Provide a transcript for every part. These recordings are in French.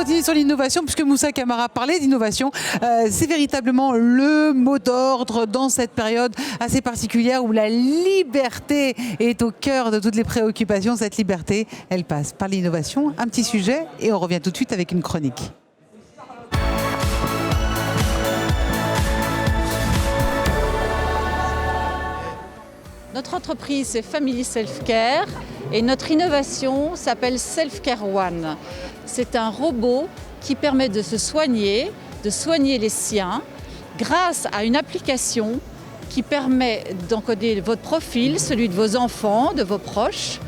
continue sur l'innovation, puisque Moussa Camara parlait d'innovation. C'est véritablement le mot d'ordre dans cette période assez particulière où la liberté est au cœur de toutes les préoccupations. Cette liberté, elle passe par l'innovation. Un petit sujet et on revient tout de suite avec une chronique. Notre entreprise, c'est Family Self Care et notre innovation s'appelle Self Care One. C'est un robot qui permet de se soigner, de soigner les siens grâce à une application qui permet d'encoder votre profil, celui de vos enfants, de vos proches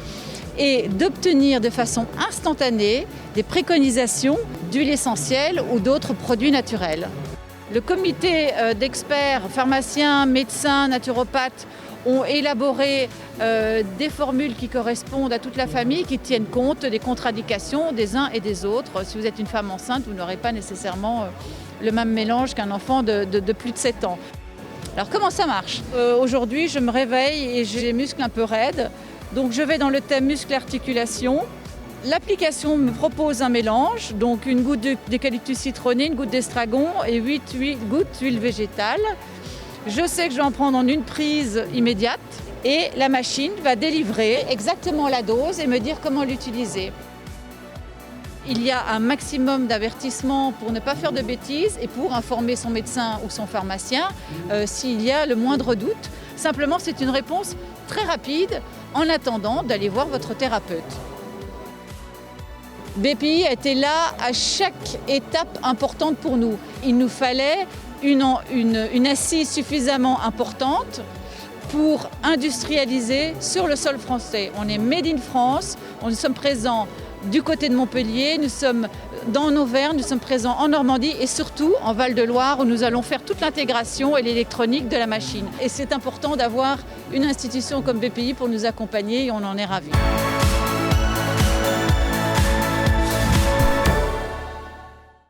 et d'obtenir de façon instantanée des préconisations d'huiles essentielles ou d'autres produits naturels. Le comité d'experts, pharmaciens, médecins, naturopathes ont élaboré des formules qui correspondent à toute la famille, qui tiennent compte des contre-indications des uns et des autres. Si vous êtes une femme enceinte, vous n'aurez pas nécessairement le même mélange qu'un enfant de plus de 7 ans. Alors comment ça marche ? Aujourd'hui, je me réveille et j'ai les muscles un peu raides. Donc je vais dans le thème muscle-articulation. L'application me propose un mélange, donc une goutte d'eucalyptus citronné, une goutte d'estragon et 8 gouttes d'huile végétale. Je sais que je vais en prendre en une prise immédiate et la machine va délivrer exactement la dose et me dire comment l'utiliser. Il y a un maximum d'avertissements pour ne pas faire de bêtises et pour informer son médecin ou son pharmacien s'il y a le moindre doute. Simplement, c'est une réponse très rapide en attendant d'aller voir votre thérapeute. BPI était là à chaque étape importante pour nous. Il nous fallait une assise suffisamment importante pour industrialiser sur le sol français. On est Made in France, nous sommes présents du côté de Montpellier, nous sommes dans Auvergne, nous sommes présents en Normandie et surtout en Val-de-Loire où nous allons faire toute l'intégration et l'électronique de la machine. Et c'est important d'avoir une institution comme BPI pour nous accompagner et on en est ravis.